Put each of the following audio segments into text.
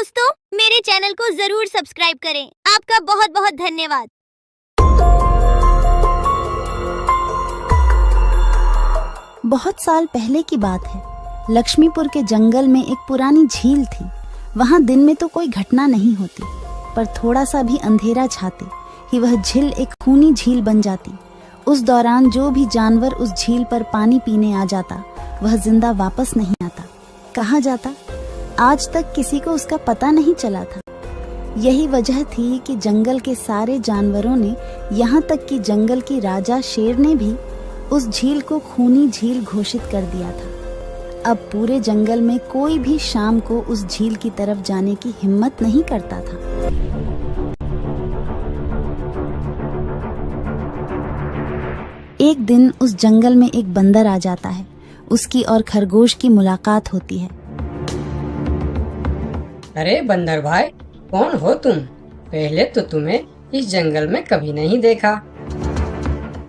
दोस्तों, मेरे चैनल को जरूर सब्सक्राइब करें। आपका बहुत बहुत धन्यवाद। बहुत साल पहले की बात है। लक्ष्मीपुर के जंगल में एक पुरानी झील थी। वहां दिन में तो कोई घटना नहीं होती, पर थोड़ा सा भी अंधेरा छाते ही वह झील एक खूनी झील बन जाती। उस दौरान जो भी जानवर उस झील पर पानी पीने आ जाता, वह जिंदा वापस नहीं आता। कहाँ जाता, आज तक किसी को उसका पता नहीं चला था। यही वजह थी कि जंगल के सारे जानवरों ने, यहाँ तक कि जंगल की राजा शेर ने भी उस झील को खूनी झील घोषित कर दिया था। अब पूरे जंगल में कोई भी शाम को उस झील की तरफ जाने की हिम्मत नहीं करता था। एक दिन उस जंगल में एक बंदर आ जाता है। उसकी और खरगोश की मुलाकात होती है। अरे बंदर भाई, कौन हो तुम? पहले तो तुम्हें इस जंगल में कभी नहीं देखा।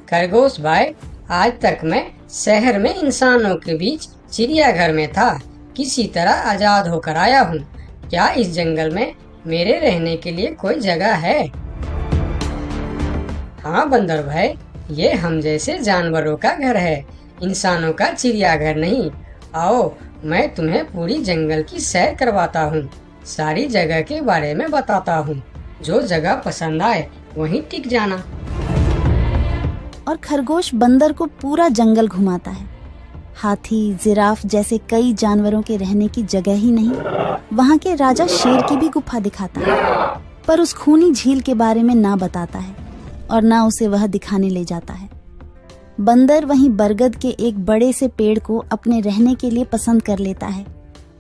खरगोश भाई, आज तक मैं शहर में इंसानों के बीच चिड़ियाघर में था। किसी तरह आजाद होकर आया हूँ। क्या इस जंगल में मेरे रहने के लिए कोई जगह है? हाँ बंदर भाई, ये हम जैसे जानवरों का घर है, इंसानों का चिड़ियाघर नहीं। आओ, मैं तुम्हें पूरी जंगल की सैर करवाता हूँ, सारी जगह के बारे में बताता हूँ। जो जगह पसंद आए वहीं टिक जाना। और खरगोश बंदर को पूरा जंगल घुमाता है। हाथी, जिराफ जैसे कई जानवरों के रहने की जगह ही नहीं, वहाँ के राजा शेर की भी गुफा दिखाता है, पर उस खूनी झील के बारे में ना बताता है और ना उसे वह दिखाने ले जाता है। बंदर वहीं बरगद के एक बड़े से पेड़ को अपने रहने के लिए पसंद कर लेता है।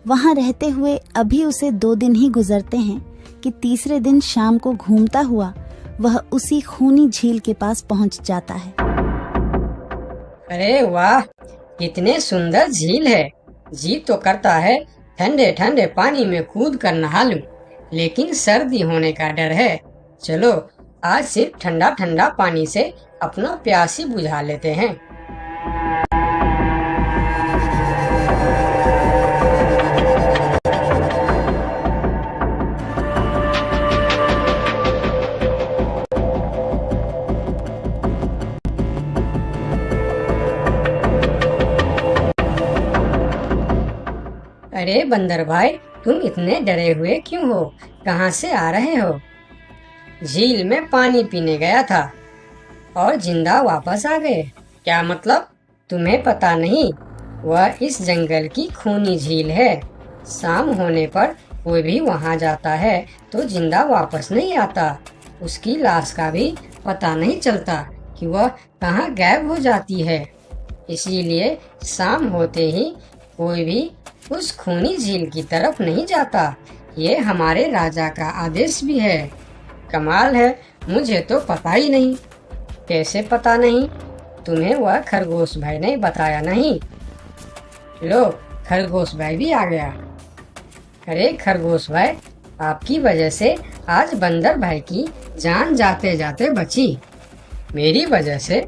वहां रहते हुए अभी उसे 2 दिन ही गुजरते हैं कि तीसरे दिन शाम को घूमता हुआ वह उसी खूनी झील के पास पहुंच जाता है। अरे वाह, कितने सुंदर झील है। जी तो करता है ठंडे ठंडे पानी में कूद कर नहा लूं, लेकिन सर्दी होने का डर है। चलो, आज सिर्फ ठंडा ठंडा पानी से अपना प्यास ही बुझा लेते हैं। अरे बंदर भाई, तुम इतने डरे हुए क्यों हो? कहाँ से आ रहे हो? झील में पानी पीने गया था और जिंदा वापस आ गए। क्या मतलब? तुम्हें पता नहीं? वह इस जंगल की खूनी झील है। शाम होने पर कोई भी वहां जाता है तो जिंदा वापस नहीं आता। उसकी लाश का भी पता नहीं चलता कि वह कहाँ गायब हो जाती है। इसीलिए शाम होते ही कोई भी उस खूनी झील की तरफ नहीं जाता। ये हमारे राजा का आदेश भी है। कमाल है, मुझे तो पता ही नहीं। कैसे पता नहीं? तुम्हें वह खरगोश भाई ने बताया नहीं? लो, खरगोश भाई भी आ गया। अरे खरगोश भाई, आपकी वजह से आज बंदर भाई की जान जाते जाते बची। मेरी वजह से?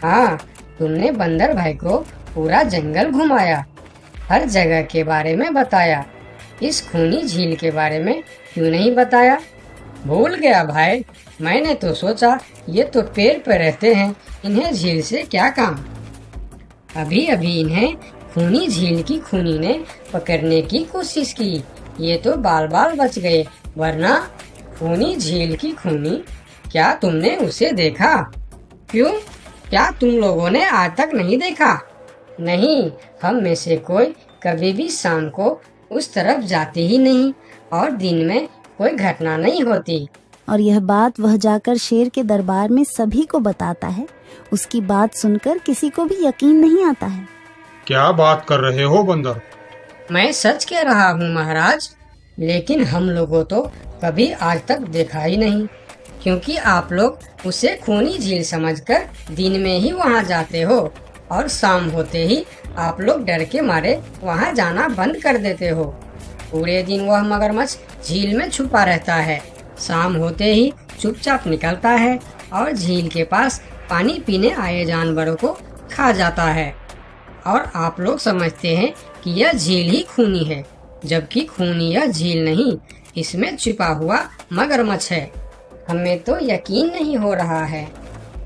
हाँ, तुमने बंदर भाई को पूरा जंगल घुमाया, हर जगह के बारे में बताया। इस खूनी झील के बारे में क्यों नहीं बताया? भूल गया भाई, मैंने तो सोचा ये तो पेड़ पे रहते हैं, इन्हें झील से क्या काम। अभी अभी इन्हें खूनी झील की खूनी ने पकड़ने की कोशिश की, ये तो बाल बाल बच गए, वरना खूनी झील की खूनी, क्या तुमने उसे देखा? क्यों, क्या तुम लोगों ने आज तक नहीं देखा? नहीं, हम में से कोई कभी भी शाम को उस तरफ जाते ही नहीं और दिन में कोई घटना नहीं होती। और यह बात वह जाकर शेर के दरबार में सभी को बताता है। उसकी बात सुनकर किसी को भी यकीन नहीं आता है। क्या बात कर रहे हो बंदर? मैं सच कह रहा हूँ महाराज, लेकिन हम लोगों तो कभी आज तक देखा ही नहीं, क्योंकि आप लोग उसे खूनी झील समझकर दिन में ही वहाँ जाते हो और शाम होते ही आप लोग डर के मारे वहाँ जाना बंद कर देते हो। पूरे दिन वह मगरमच्छ झील में छुपा रहता है, शाम होते ही चुपचाप निकलता है और झील के पास पानी पीने आए जानवरों को खा जाता है। और आप लोग समझते हैं कि यह झील ही खूनी है, जबकि खूनी यह झील नहीं, इसमें छिपा हुआ मगरमच्छ है। हमें तो यकीन नहीं हो रहा है।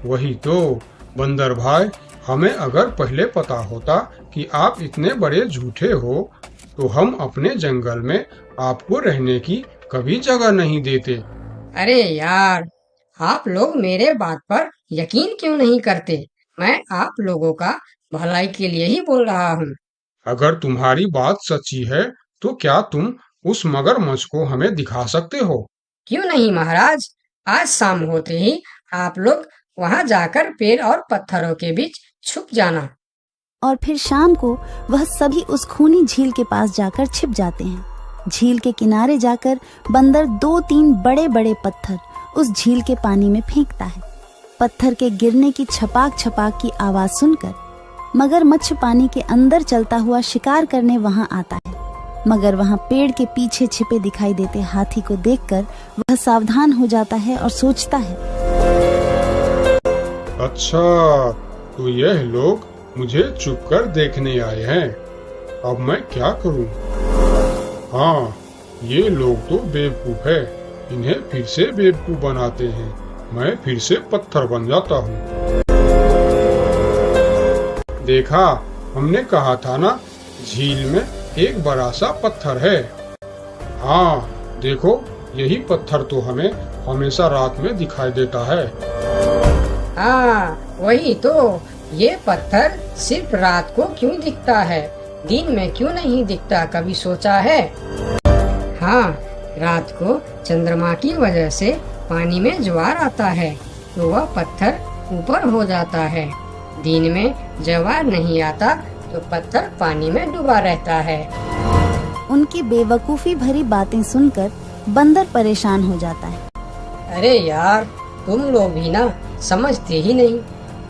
वही तो बंदर भाई, हमें अगर पहले पता होता कि आप इतने बड़े झूठे हो तो हम अपने जंगल में आपको रहने की कभी जगह नहीं देते। अरे यार, आप लोग मेरे बात पर यकीन क्यों नहीं करते? मैं आप लोगों का भलाई के लिए ही बोल रहा हूँ। अगर तुम्हारी बात सच्ची है तो क्या तुम उस मगरमच्छ को हमें दिखा सकते हो? क्यों नहीं महाराज, आज शाम होते ही आप लोग वहाँ जाकर पेड़ और पत्थरों के बीच छुप जाना। और फिर शाम को वह सभी उस खूनी झील के पास जाकर छिप जाते हैं। झील के किनारे जाकर बंदर 2-3 बड़े बड़े पत्थर उस झील के पानी में फेंकता है। पत्थर के गिरने की छपाक छपाक की आवाज सुनकर मगरमच्छ पानी के अंदर चलता हुआ शिकार करने वहां आता है। मगर वहां पेड़ के पीछे छिपे दिखाई देते हाथी को देखकर वह सावधान हो जाता है और सोचता है, अच्छा, तो यह लोग मुझे छुपकर देखने आए हैं। अब मैं क्या करूं? हाँ, ये लोग तो बेवकूफ है। इन्हें फिर से बेवकूफ बनाते हैं। मैं फिर से पत्थर बन जाता हूँ। देखा, हमने कहा था ना, झील में एक बड़ा सा पत्थर है। हाँ, देखो, यही पत्थर तो हमें हमेशा रात में दिखाई देता है। हाँ, वही तो। ये पत्थर सिर्फ रात को क्यों दिखता है, दिन में क्यों नहीं दिखता, कभी सोचा है? हाँ, रात को चंद्रमा की वजह से पानी में ज्वार आता है तो वह पत्थर ऊपर हो जाता है। दिन में ज्वार नहीं आता तो पत्थर पानी में डूबा रहता है। उनकी बेवकूफी भरी बातें सुनकर बंदर परेशान हो जाता है। अरे यार, तुम लोग भी ना समझते ही नहीं।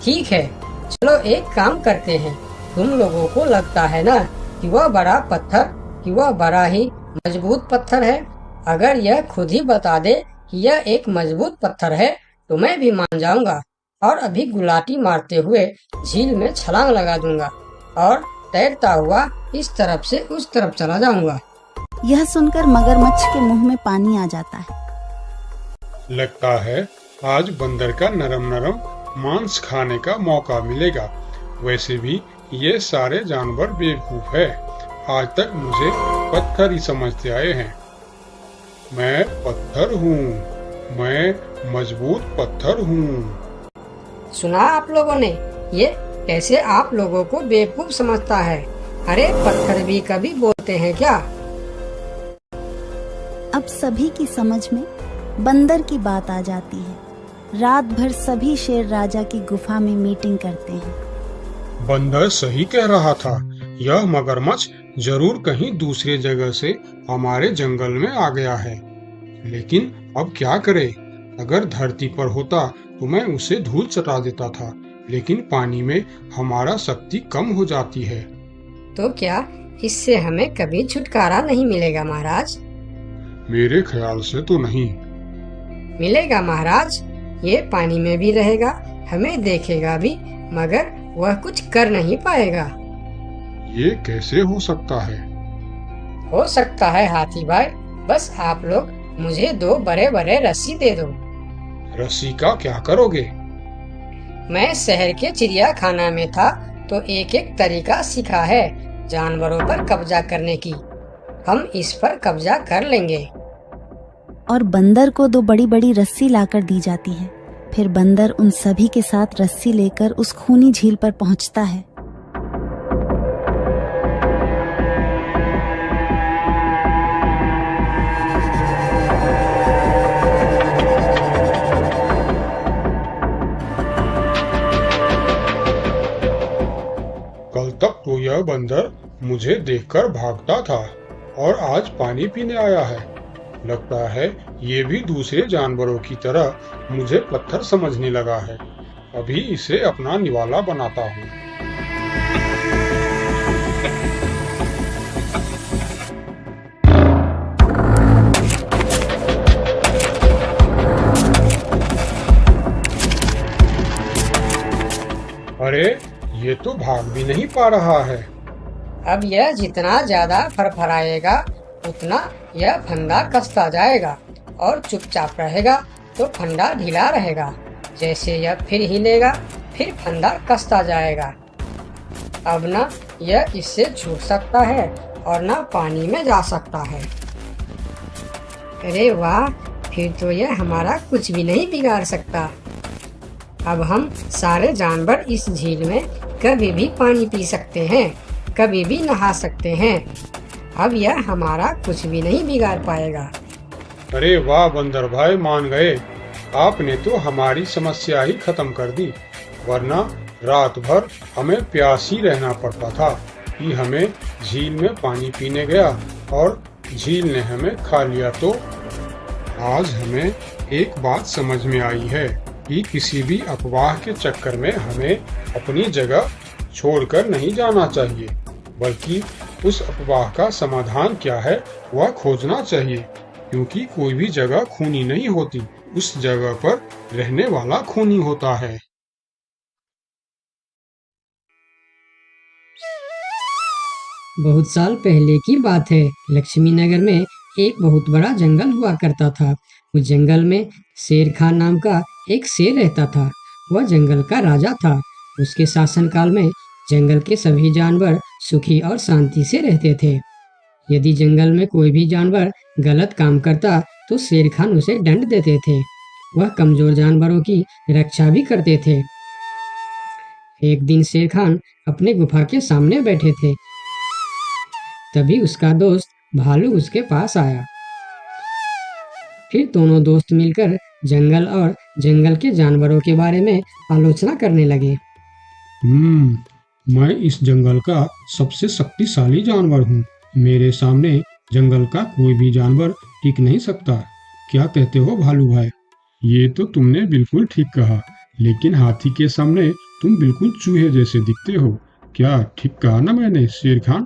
ठीक है, चलो एक काम करते हैं। तुम लोगों को लगता है ना कि वह बड़ा पत्थर, कि वह बड़ा ही मजबूत पत्थर है। अगर यह खुद ही बता दे कि यह एक मजबूत पत्थर है तो मैं भी मान जाऊंगा और अभी गुलाटी मारते हुए झील में छलांग लगा दूंगा और तैरता हुआ इस तरफ से उस तरफ चला जाऊंगा। यह सुनकर मगरमच्छ के मुंह में पानी आ जाता है। लगता है आज बंदर का नरम नरम मांस खाने का मौका मिलेगा। वैसे भी ये सारे जानवर बेवकूफ है। आज तक मुझे पत्थर ही समझते आए हैं। मैं पत्थर हूँ, मैं मजबूत पत्थर हूँ। सुना आप लोगों ने? ये कैसे आप लोगों को बेवकूफ समझता है? अरे पत्थर भी कभी बोलते हैं क्या? अब सभी की समझ में बंदर की बात आ जाती है। रात भर सभी शेर राजा की गुफा में मीटिंग करते हैं। बंदर सही कह रहा था। यह मगरमच्छ जरूर कहीं दूसरे जगह से हमारे जंगल में आ गया है। लेकिन अब क्या करे? अगर धरती पर होता तो मैं उसे धूल चटा देता था, लेकिन पानी में हमारा शक्ति कम हो जाती है। तो क्या इससे हमें कभी छुटकारा नहीं मिलेगा महाराज? मेरे ख्याल से तो नहीं। मिलेगा महाराज। ये पानी में भी रहेगा, हमें देखेगा भी, मगर वह कुछ कर नहीं पाएगा। ये कैसे हो सकता है? हो सकता है हाथी भाई। बस आप लोग मुझे 2 बड़े बड़े रस्सी दे दो। रस्सी का क्या करोगे? मैं शहर के चिड़ियाखाना में था तो एक एक तरीका सीखा है जानवरों पर कब्जा करने की। हम इस पर कब्जा कर लेंगे। और बंदर को 2 बड़ी बड़ी रस्सी लाकर दी जाती है। फिर बंदर उन सभी के साथ रस्सी लेकर उस खूनी झील पर पहुंचता है। कल तक तो यह बंदर मुझे देखकर भागता था और आज पानी पीने आया है। लगता है ये भी दूसरे जानवरों की तरह मुझे पत्थर समझने लगा है। अभी इसे अपना निवाला बनाता हूँ। अरे, ये तो भाग भी नहीं पा रहा है। अब यह जितना ज्यादा फरफराएगा उतना यह फंदा कसता जाएगा और चुपचाप रहेगा तो फंदा ढीला रहेगा। जैसे यह फिर हिलेगा फिर फंदा कसता जाएगा। अब ना यह इससे छूट सकता है और ना पानी में जा सकता है। अरे वाह, फिर तो यह हमारा कुछ भी नहीं बिगाड़ सकता। अब हम सारे जानवर इस झील में कभी भी पानी पी सकते हैं, कभी भी नहा सकते हैं। अब यह हमारा कुछ भी नहीं बिगाड़ पाएगा। अरे वाह बंदर भाई, मान गए। आपने तो हमारी समस्या ही खत्म कर दी, वरना रात भर हमें प्यास ही रहना पड़ता था कि हमें झील में पानी पीने गया और झील ने हमें खा लिया। तो आज हमें एक बात समझ में आई है कि किसी भी अफवाह के चक्कर में हमें अपनी जगह छोड़कर नहीं जाना चाहिए, बल्कि उस अफवाह का समाधान क्या है वह खोजना चाहिए, क्योंकि कोई भी जगह खूनी नहीं होती, उस जगह पर रहने वाला खूनी होता है। बहुत साल पहले की बात है। लक्ष्मी नगर में एक बहुत बड़ा जंगल हुआ करता था। उस जंगल में शेर खान नाम का एक शेर रहता था। वह जंगल का राजा था। उसके शासनकाल में जंगल के सभी जानवर सुखी और शांति से रहते थे। यदि जंगल में कोई भी जानवर गलत काम करता तो शेर खान उसे दंड देते थे। वह कमजोर जानवरों की रक्षा भी करते थे। एक दिन शेर खान अपने गुफा के सामने बैठे थे। तभी उसका दोस्त भालू उसके पास आया। फिर दोनों दोस्त मिलकर जंगल और जंगल के जानवरों के बारे में आलोचना करने लगे। मैं इस जंगल का सबसे शक्तिशाली जानवर हूँ। मेरे सामने जंगल का कोई भी जानवर टिक नहीं सकता। क्या कहते हो भालू भाई? ये तो तुमने बिल्कुल ठीक कहा, लेकिन हाथी के सामने तुम बिल्कुल चूहे जैसे दिखते हो। क्या ठीक कहा ना मैंने शेर खान?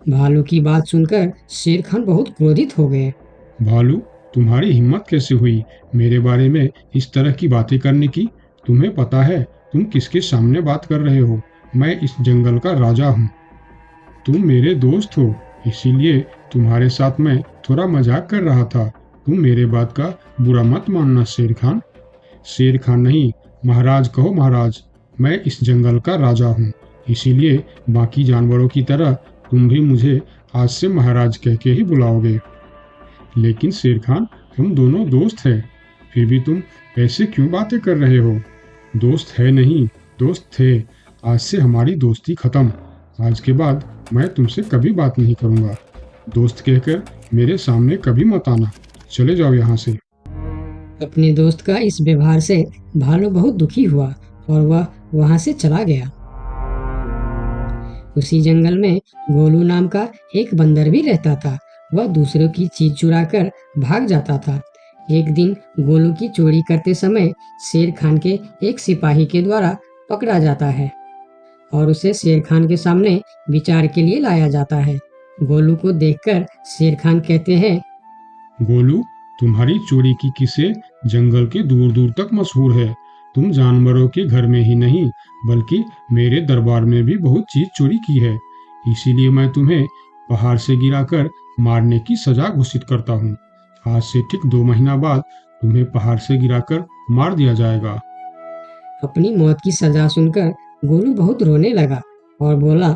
भालू की बात सुनकर शेर खान बहुत क्रोधित हो गए। भालू, तुम्हारी हिम्मत कैसे हुई मेरे बारे में इस तरह की बातें करने की? तुम्हें पता है तुम किसके सामने बात कर रहे हो? मैं इस जंगल का राजा हूँ। तुम मेरे दोस्त हो, इसीलिए तुम्हारे साथ मैं थोड़ा मजाक कर रहा था। तुम मेरे बात का बुरा मत मानना शेर खान। शेर खान नहीं, महाराज कहो महाराज। मैं इस जंगल का राजा हूँ, इसीलिए बाकी जानवरों की तरह तुम भी मुझे आज से महाराज कह के ही बुलाओगे। लेकिन शेर खान, हम दोनों दोस्त हैं, फिर भी तुम ऐसे क्यों बातें कर रहे हो? दोस्त है नहीं, दोस्त थे। आज से हमारी दोस्ती खत्म। आज के बाद मैं तुमसे कभी बात नहीं करूँगा। दोस्त कहकर मेरे सामने कभी मत आना। चले जाओ यहाँ से। अपने दोस्त का इस व्यवहार से भालू बहुत दुखी हुआ और वह वहां से चला गया। उसी जंगल में गोलू नाम का एक बंदर भी रहता था। वह दूसरों की चीज चुराकर भाग जाता था। एक दिन गोलू की चोरी करते समय शेर खान के एक सिपाही के द्वारा पकड़ा जाता है और उसे शेर खान के सामने विचार के लिए लाया जाता है। गोलू को देखकर शेर खान कहते हैं, गोलू, तुम्हारी चोरी की किस्से जंगल के दूर दूर तक मशहूर है। तुम जानवरों के घर में ही नहीं बल्कि मेरे दरबार में भी बहुत चीज चोरी की है। इसीलिए मैं तुम्हें पहाड़ से गिराकर मारने की सजा घोषित करता हूँ। आज से ठीक 2 महीना बाद तुम्हें पहाड़ से गिराकर मार दिया जाएगा। अपनी मौत की सजा सुनकर गोलू बहुत रोने लगा और बोला,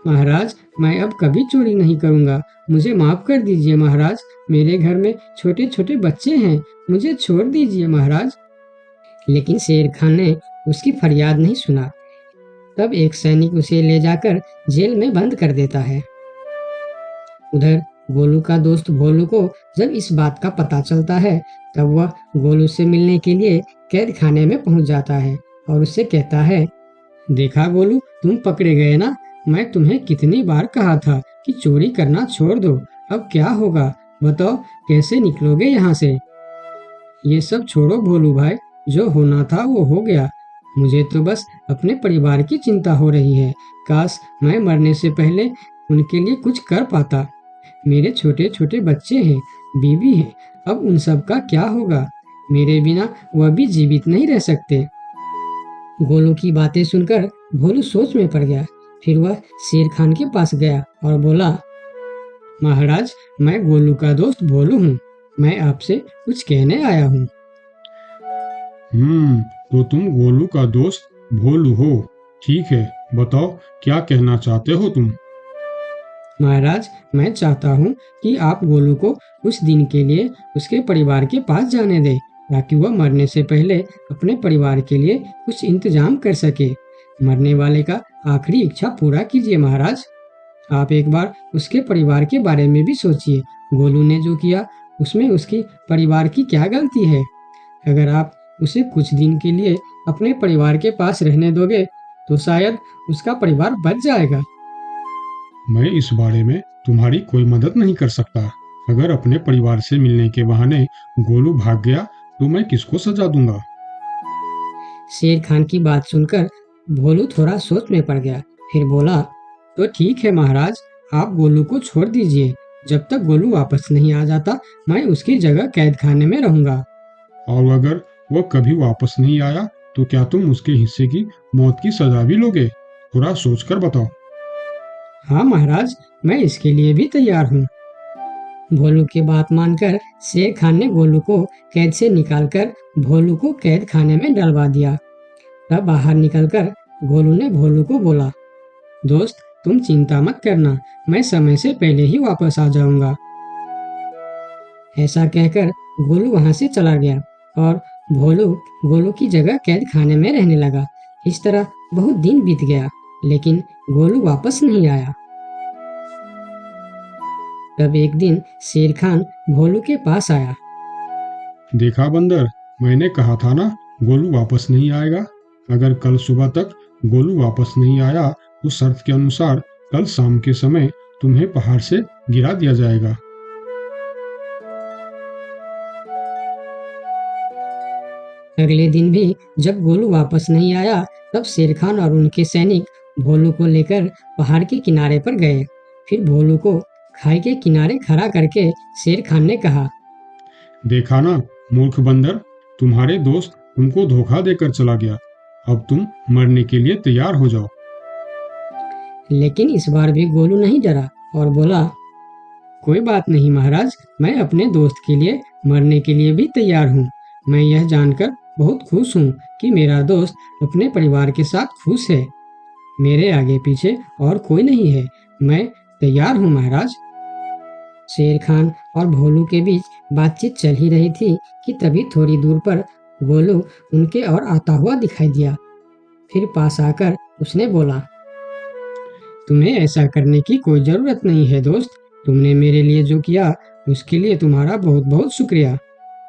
महाराज, मैं अब कभी चोरी नहीं करूँगा। मुझे माफ कर दीजिए महाराज। मेरे घर में छोटे छोटे बच्चे हैं, मुझे छोड़ दीजिए महाराज। लेकिन शेर खान ने उसकी फरियाद नहीं सुना। तब एक सैनिक उसे ले जाकर जेल में बंद कर देता है। उधर गोलू का दोस्त भोलू को जब इस बात का पता चलता है तब वह गोलू से मिलने के लिए कैद खाने में पहुंच जाता है और उससे कहता है, देखा गोलू, तुम पकड़े गए ना। मैं तुम्हें कितनी बार कहा था कि चोरी करना छोड़ दो। अब क्या होगा बताओ, कैसे निकलोगे यहाँ से? ये सब छोड़ो भोलू भाई, जो होना था वो हो गया। मुझे तो बस अपने परिवार की चिंता हो रही है। काश मैं मरने से पहले उनके लिए कुछ कर पाता। मेरे छोटे छोटे बच्चे हैं, बीवी है, अब उन सब का क्या होगा? मेरे बिना वह भी जीवित नहीं रह सकते। गोलू की बातें सुनकर भोलू सोच में पड़ गया। फिर वह शेर खान के पास गया और बोला, महाराज, मैं गोलू का दोस्त भोलू हूँ। मैं आपसे कुछ कहने आया हूँ। तो तुम गोलू का दोस्त भोलू हो। ठीक है, बताओ क्या कहना चाहते हो तुम। महाराज, मैं चाहता हूँ कि आप गोलू को कुछ दिन के लिए उसके परिवार के पास जाने दें, ताकि वह मरने से पहले अपने परिवार के लिए कुछ इंतजाम कर सके। मरने वाले का आखिरी इच्छा पूरा कीजिए महाराज। आप एक बार उसके परिवार के बारे में भी सोचिए। गोलू ने जो किया उसमें उसकी परिवार की क्या गलती है? अगर आप उसे कुछ दिन के लिए अपने परिवार के पास रहने दोगे तो शायद उसका परिवार बच जाएगा। मैं इस बारे में तुम्हारी कोई मदद नहीं कर सकता। अगर अपने परिवार से मिलने के बहाने गोलू भाग गया तो मैं किसको सजा दूंगा? शेर खान की बात सुनकर भोलू थोड़ा सोच में पड़ गया। फिर बोला, तो ठीक है महाराज, आप गोलू को छोड़ दीजिए। जब तक गोलू वापस नहीं आ जाता मैं उसकी जगह कैद खाने में रहूंगा। और अगर वह कभी वापस नहीं आया तो क्या तुम उसके हिस्से की मौत की सजा भी लोगे? थोड़ा सोचकर बताओ। हाँ महाराज, मैं इसके लिए भी तैयार हूँ। भोलू की बात मानकर शेर खान ने गोलू को कैद से निकालकर भोलू को कैद खाने में डलवा दिया। तब बाहर निकलकर गोलू ने भोलू को बोला, दोस्त तुम चिंता मत करना, मैं समय से पहले ही वापस आ जाऊंगा। ऐसा कहकर गोलू वहां से चला गया और भोलू गोलू की जगह कैद खाने में रहने लगा। इस तरह बहुत दिन बीत गया, लेकिन गोलू वापस नहीं आया। तब एक दिन शेर खान भोलू के पास आया। देखा बंदर, मैंने कहा था ना गोलू वापस नहीं आएगा। अगर कल सुबह तक गोलू वापस नहीं आया तो शर्त के अनुसार कल शाम के समय तुम्हें पहाड़ से गिरा दिया जाएगा। अगले दिन भी जब गोलू वापस नहीं आया तब शेर खान और उनके सैनिक भोलू को लेकर पहाड़ के किनारे पर गए। फिर भोलू को खाई के किनारे खड़ा करके शेर खान ने कहा, देखा ना मूर्ख बंदर, तुम्हारे दोस्त तुमको धोखा देकर चला गया। अब तुम मरने के लिए तैयार हो जाओ। लेकिन इस बार भी गोलू नहीं डरा और बोला, कोई बात नहीं महाराज, मैं अपने दोस्त के लिए मरने के लिए भी तैयार हूँ। मैं यह जानकर बहुत खुश हूँ कि मेरा दोस्त अपने परिवार के साथ खुश है। मेरे आगे पीछे और कोई नहीं है, मैं तैयार हूँ महाराज। शेर खान और भोलू के बीच बातचीत चल ही रही थी कि तभी थोड़ी दूर पर गोलू उनके और आता हुआ दिखाई दिया। फिर पास आकर उसने बोला, तुम्हें ऐसा करने की कोई जरूरत नहीं है दोस्त। तुमने मेरे लिए जो किया उसके लिए तुम्हारा बहुत बहुत शुक्रिया।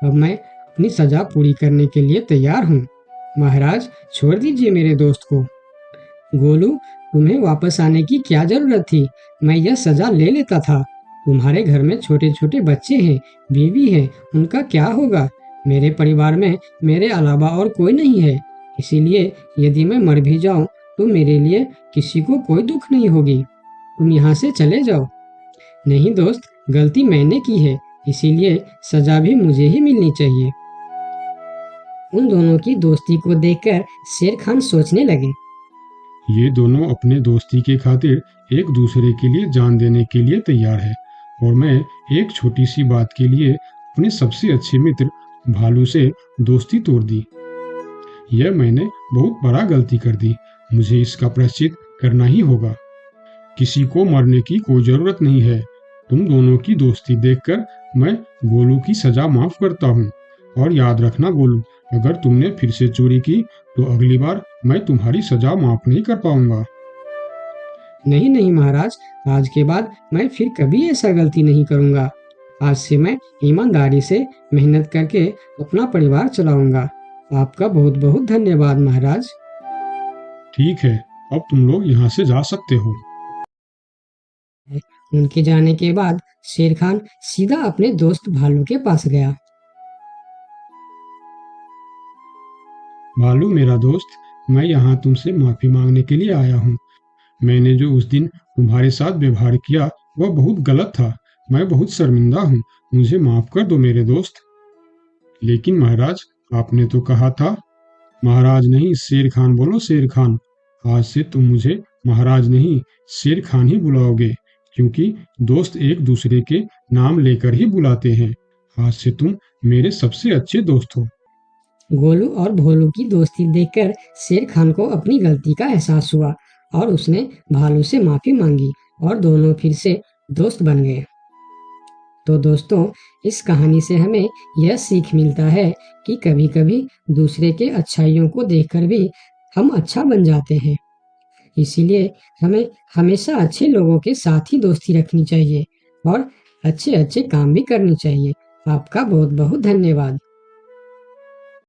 अब मैं अपनी सजा पूरी करने के लिए तैयार हूँ। महाराज छोड़ दीजिए मेरे दोस्त को। गोलू, तुम्हें वापस आने की क्या जरूरत थी? मैं यह सजा ले लेता था। तुम्हारे घर में छोटे छोटे बच्चे हैं, बीवी है, उनका क्या होगा? मेरे परिवार में मेरे अलावा और कोई नहीं है, इसीलिए यदि मैं मर भी जाऊं तो मेरे लिए किसी को कोई दुख नहीं होगी। तुम यहाँ से चले जाओ। नहीं दोस्त, गलती मैंने की है, इसीलिए सजा भी मुझे ही मिलनी चाहिए। उन दोनों की दोस्ती को देखकर शेर खान सोचने लगे, ये दोनों अपने दोस्ती के खातिर एक दूसरे के लिए जान देने के लिए तैयार है, और मैं एक छोटी सी बात के लिए अपने सबसे अच्छे मित्र भालू से दोस्ती तोड़ दी। यह मैंने बहुत बड़ा गलती कर दी। मुझे इसका प्रायश्चित करना ही होगा। किसी को मरने की कोई जरूरत नहीं है। तुम दोनों की दोस्ती देखकर मैं गोलू की सजा माफ करता हूँ। और याद रखना गोलू, अगर तुमने फिर से चोरी की तो अगली बार मैं तुम्हारी सजा माफ नहीं कर पाऊंगा। नहीं नहीं महाराज, आज के बाद मैं फिर कभी ऐसा गलती नहीं करूंगा। आज से मैं ईमानदारी से मेहनत करके अपना परिवार चलाऊंगा। आपका बहुत बहुत धन्यवाद महाराज। ठीक है, अब तुम लोग यहाँ से जा सकते हो। उनके जाने के बाद शेर खान सीधा अपने दोस्त भालू के पास गया। भालू मेरा दोस्त, मैं यहाँ तुमसे माफी मांगने के लिए आया हूँ। मैंने जो उस दिन तुम्हारे साथ व्यवहार किया वह बहुत गलत था। मैं बहुत शर्मिंदा हूँ, मुझे माफ कर दो मेरे दोस्त। लेकिन महाराज, आपने तो कहा था। महाराज नहीं, शेर खान बोलो, शेर खान। आज से तुम मुझे महाराज नहीं शेर खान ही बुलाओगे, क्योंकि दोस्त एक दूसरे के नाम लेकर ही बुलाते हैं। आज से तुम मेरे सबसे अच्छे दोस्त हो। गोलू और भोलू की दोस्ती देखकर शेर खान को अपनी गलती का एहसास हुआ और उसने भालू से माफी मांगी और दोनों फिर से दोस्त बन गए। तो दोस्तों, इस कहानी से हमें यह सीख मिलता है कि कभी-कभी दूसरे के अच्छाइयों को देखकर भी हम अच्छा बन जाते हैं। इसीलिए हमें हमेशा अच्छे लोगों के साथ ही दोस्ती रखनी चाहिए और अच्छे-अच्छे काम भी करनी चाहिए। आपका बहुत-बहुत धन्यवाद।